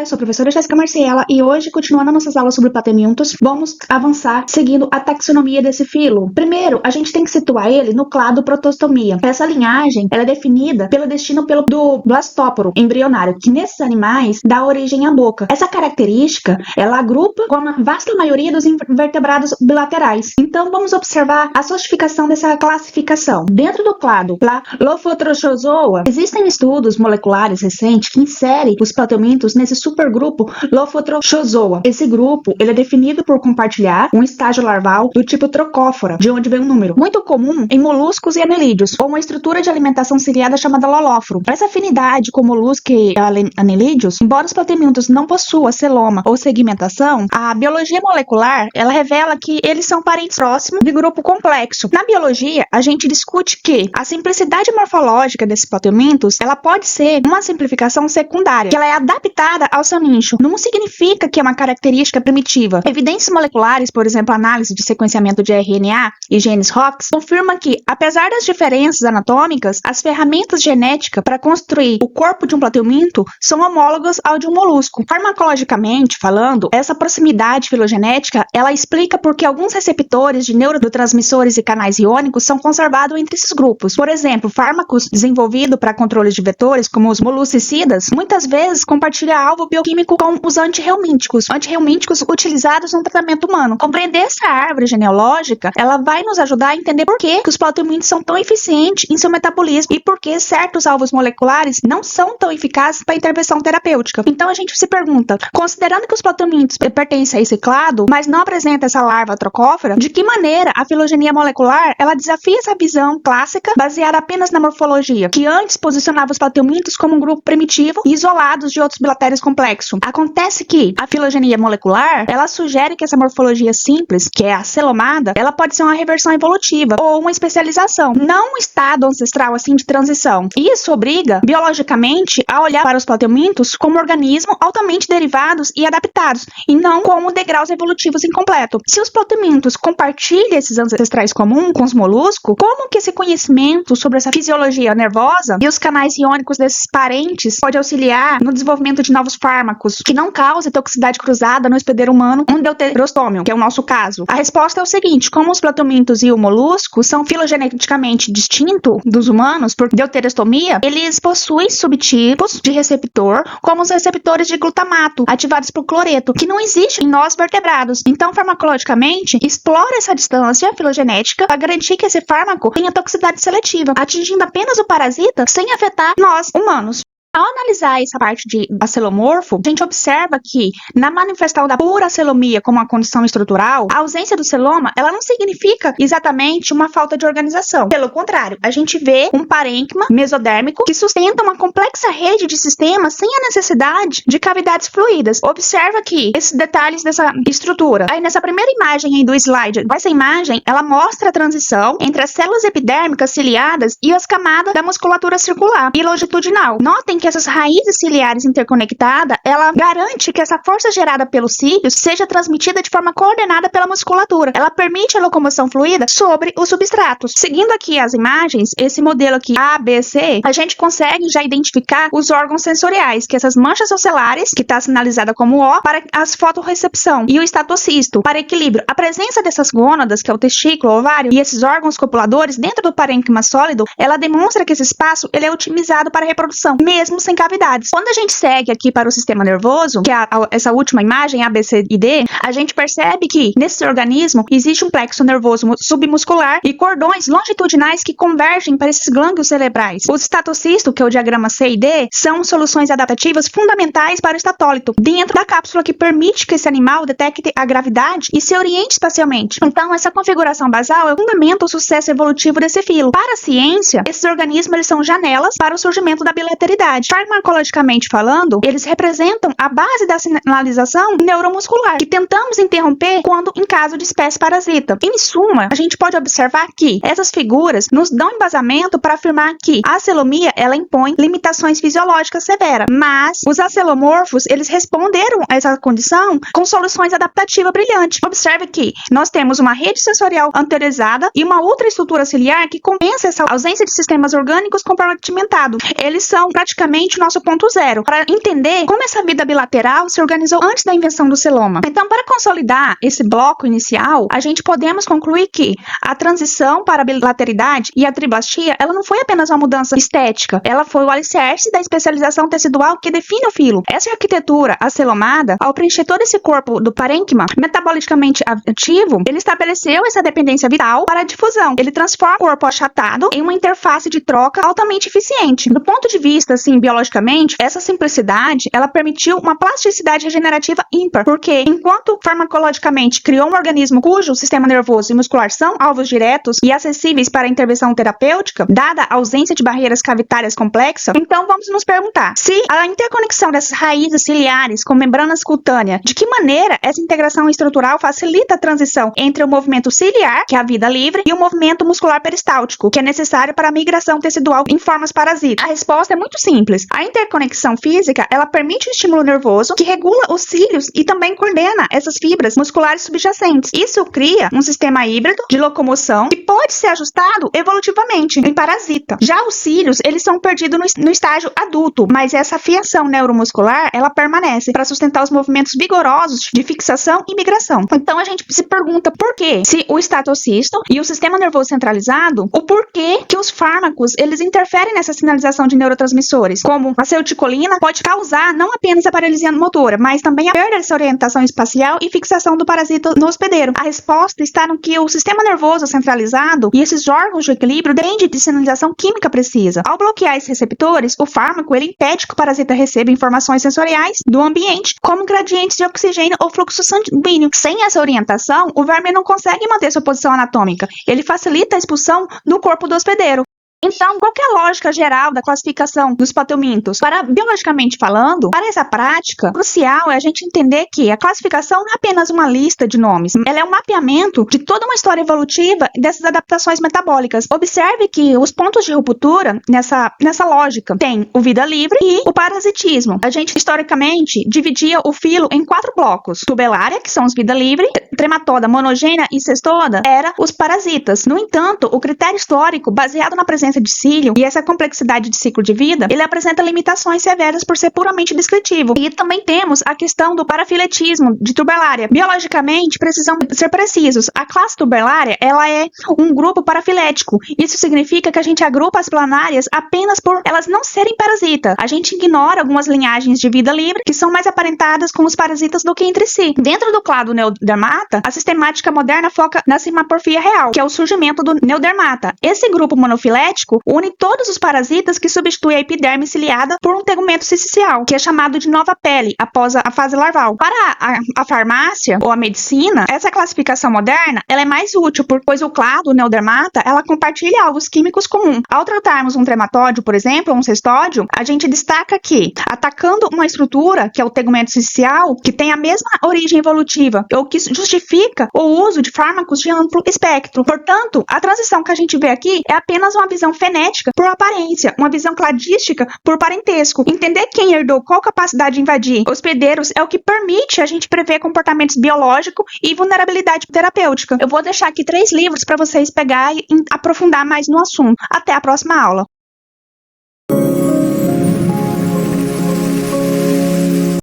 eu sou a professora Jéssica Marciela e hoje, continuando nossas aulas sobre platemintos, vamos avançar seguindo a taxonomia desse filo. Primeiro, a gente tem que situar ele no clado Protostomia. Essa linhagem ela é definida pelo destino do blastóporo embrionário, que nesses animais dá origem à boca. Essa característica, ela agrupa com a vasta maioria dos invertebrados bilaterais. Então, vamos observar a sofisticação dessa classificação. Dentro do clado Lophotrochozoa, existem estudos moleculares recentes que inserem os platelmintos nesse supergrupo Lophotrochozoa. Esse grupo ele é definido por compartilhar um estágio larval do tipo trocófora, de onde vem o número, muito comum em moluscos e anelídeos, ou uma estrutura de alimentação ciliada chamada lolóforo. Essa afinidade com moluscos e anelídeos, embora os platelmintos não possuam celoma ou segmentação, a biologia molecular ela revela que eles são parentes próximos de grupo complexo. Na biologia, a gente discute que a simplicidade morfológica desses platelmintos ela pode ser uma simplificação secundária, que ela é adaptada ao seu nicho. Não significa que é uma característica primitiva. Evidências moleculares, por exemplo, análise de sequenciamento de RNA e genes ROX, confirma que, apesar das diferenças anatômicas, as ferramentas genéticas para construir o corpo de um platelminto são homólogas ao de um molusco. Farmacologicamente falando, essa proximidade filogenética, ela explica porque alguns receptores de neurotransmissores e canais iônicos são conservados entre esses grupos. Por exemplo, fármacos desenvolvidos para controle de vetores, como os moluscicidas, muitas vezes compartilham alvo bioquímico com os antirreumínticos utilizados no tratamento humano. Compreender essa árvore genealógica, ela vai nos ajudar a entender por que os platelmintos são tão eficientes em seu metabolismo e por que certos alvos moleculares não são tão eficazes para intervenção terapêutica. Então a gente se pergunta, considerando que os platelmintos pertencem a esse clado, mas não apresentam essa larva trocófora, de que maneira a filogenia molecular ela desafia essa visão clássica baseada apenas na morfologia, que antes posicionava os platelmintos como um grupo primitivo e isolados de outros bilatérios complexos. Acontece que a filogenia molecular, ela sugere que essa morfologia simples, que é a celomada, ela pode ser uma reversão evolutiva ou uma especialização, não um estado ancestral assim de transição. Isso obriga, biologicamente, a olhar para os platelmintos como organismos altamente derivados e adaptados, e não como degraus evolutivos incompletos. Se os platelmintos compartilham esses ancestrais comuns com os moluscos, como que esse conhecimento sobre essa fisiologia nervosa e os canais iônicos desses parentes pode auxiliar no desenvolvimento de novos fármacos que não causem toxicidade cruzada no hospedeiro humano, um deuterostômio, que é o nosso caso? A resposta é o seguinte: como os platelmintos e o molusco são filogeneticamente distintos dos humanos por deuterostomia, eles possuem subtipos de receptor, como os receptores de glutamato, ativados por cloreto, que não existe em nós vertebrados. Então, farmacologicamente, explora essa distância filogenética para garantir que esse fármaco tenha toxicidade seletiva, atingindo apenas o parasita sem afetar nós, humanos. Ao analisar essa parte de acelomorfo, a gente observa que, na manifestação da pura acelomia como uma condição estrutural, a ausência do celoma, ela não significa exatamente uma falta de organização. Pelo contrário, a gente vê um parênquima mesodérmico que sustenta uma complexa rede de sistemas sem a necessidade de cavidades fluídas. Observa aqui esses detalhes dessa estrutura. Aí, nessa primeira imagem aí do slide, essa imagem, ela mostra a transição entre as células epidérmicas ciliadas e as camadas da musculatura circular e longitudinal. Notem que essas raízes ciliares interconectadas, ela garante que essa força gerada pelos cílios seja transmitida de forma coordenada pela musculatura. Ela permite a locomoção fluida sobre os substratos. Seguindo aqui as imagens, esse modelo aqui A, B, C, a gente consegue já identificar os órgãos sensoriais, que essas manchas ocelares, que está sinalizada como O, para as fotorrecepção, e o estatocisto, para equilíbrio. A presença dessas gônadas, que é o testículo, o ovário, e esses órgãos copuladores dentro do parênquima sólido, ela demonstra que esse espaço ele é otimizado para a reprodução, mesmo sem cavidades. Quando a gente segue aqui para o sistema nervoso, que é essa última imagem, A, B, C e D, a gente percebe que nesse organismo existe um plexo nervoso submuscular e cordões longitudinais que convergem para esses glândulos cerebrais. O estatocisto, que é o diagrama C e D, são soluções adaptativas fundamentais para o estatólito, dentro da cápsula que permite que esse animal detecte a gravidade e se oriente espacialmente. Então, essa configuração basal é o fundamento do sucesso evolutivo desse filo. Para a ciência, esses organismos eles são janelas para o surgimento da bilateridade. Farmacologicamente falando, eles representam a base da sinalização neuromuscular, que tentamos interromper quando em caso de espécie parasita. Em suma, a gente pode observar que essas figuras nos dão embasamento para afirmar que a acelomia, ela impõe limitações fisiológicas severas, mas os acelomorfos, eles responderam a essa condição com soluções adaptativas brilhantes. Observe que nós temos uma rede sensorial anteriorizada e uma ultraestrutura ciliar que compensa essa ausência de sistemas orgânicos compartimentados. Eles são praticamente basicamente o nosso ponto zero, para entender como essa vida bilateral se organizou antes da invenção do celoma. Então, para consolidar esse bloco inicial, a gente podemos concluir que a transição para a bilateralidade e a triblastia, ela não foi apenas uma mudança estética, ela foi o alicerce da especialização tecidual que define o filo. Essa arquitetura acelomada, ao preencher todo esse corpo do parênquima metabolicamente ativo, ele estabeleceu essa dependência vital para a difusão. Ele transforma o corpo achatado em uma interface de troca altamente eficiente. Do ponto de vista, assim, biologicamente, essa simplicidade, ela permitiu uma plasticidade regenerativa ímpar, porque enquanto farmacologicamente criou um organismo cujo sistema nervoso e muscular são alvos diretos e acessíveis para a intervenção terapêutica, dada a ausência de barreiras cavitárias complexas, então vamos nos perguntar se a interconexão dessas raízes ciliares com membranas cutâneas, de que maneira essa integração estrutural facilita a transição entre o movimento ciliar, que é a vida livre, e o movimento muscular peristáltico, que é necessário para a migração tecidual em formas parasitas. A resposta é muito simples. A interconexão física, ela permite o estímulo nervoso que regula os cílios e também coordena essas fibras musculares subjacentes. Isso cria um sistema híbrido de locomoção que pode ser ajustado evolutivamente em parasita. Já os cílios, eles são perdidos no estágio adulto, mas essa fiação neuromuscular, ela permanece para sustentar os movimentos vigorosos de fixação e migração. Então a gente se pergunta por quê? Se o estatocisto e o sistema nervoso centralizado, o porquê que os fármacos, eles interferem nessa sinalização de neurotransmissores, como a acetilcolina pode causar não apenas a paralisia motora, mas também a perda dessa orientação espacial e fixação do parasita no hospedeiro. A resposta está no que o sistema nervoso centralizado e esses órgãos de equilíbrio dependem de sinalização química precisa. Ao bloquear esses receptores, o fármaco ele impede que o parasita receba informações sensoriais do ambiente, como gradientes de oxigênio ou fluxo sanguíneo. Sem essa orientação, o verme não consegue manter sua posição anatômica. Ele facilita a expulsão do corpo do hospedeiro. Então, qual que é a lógica geral da classificação dos patelmintos? Biologicamente falando, para essa prática, crucial é a gente entender que a classificação não é apenas uma lista de nomes, ela é um mapeamento de toda uma história evolutiva dessas adaptações metabólicas. Observe que os pontos de ruptura nessa lógica tem o vida livre e o parasitismo. A gente, historicamente, dividia o filo em 4 blocos. Tubelária, que são os vida livre, trematoda, monogênea e cestoda, era os parasitas. No entanto, o critério histórico, baseado na presença de cílio e essa complexidade de ciclo de vida, ele apresenta limitações severas por ser puramente descritivo. E também temos a questão do parafiletismo de tubelária. Biologicamente, precisamos ser precisos. A classe tubelária, ela é um grupo parafilético. Isso significa que a gente agrupa as planárias apenas por elas não serem parasitas. A gente ignora algumas linhagens de vida livre que são mais aparentadas com os parasitas do que entre si. Dentro do clado Neodermata, a sistemática moderna foca na simaporfia real, que é o surgimento do Neodermata. Esse grupo monofilético une todos os parasitas que substituem a epiderme ciliada por um tegumento sisicial, que é chamado de nova pele, após a fase larval. Para a farmácia ou a medicina, essa classificação moderna ela é mais útil, pois o clado, o Neodermata, ela compartilha alvos químicos comuns. Ao tratarmos um trematódio, por exemplo, ou um cestódio, a gente destaca que, atacando uma estrutura, que é o tegumento sisicial, que tem a mesma origem evolutiva, ou que justifica o uso de fármacos de amplo espectro. Portanto, a transição que a gente vê aqui é apenas uma visão fenética por aparência, uma visão cladística por parentesco. Entender quem herdou qual capacidade de invadir hospedeiros é o que permite a gente prever comportamentos biológicos e vulnerabilidade terapêutica. Eu vou deixar aqui 3 livros para vocês pegar e aprofundar mais no assunto. Até a próxima aula.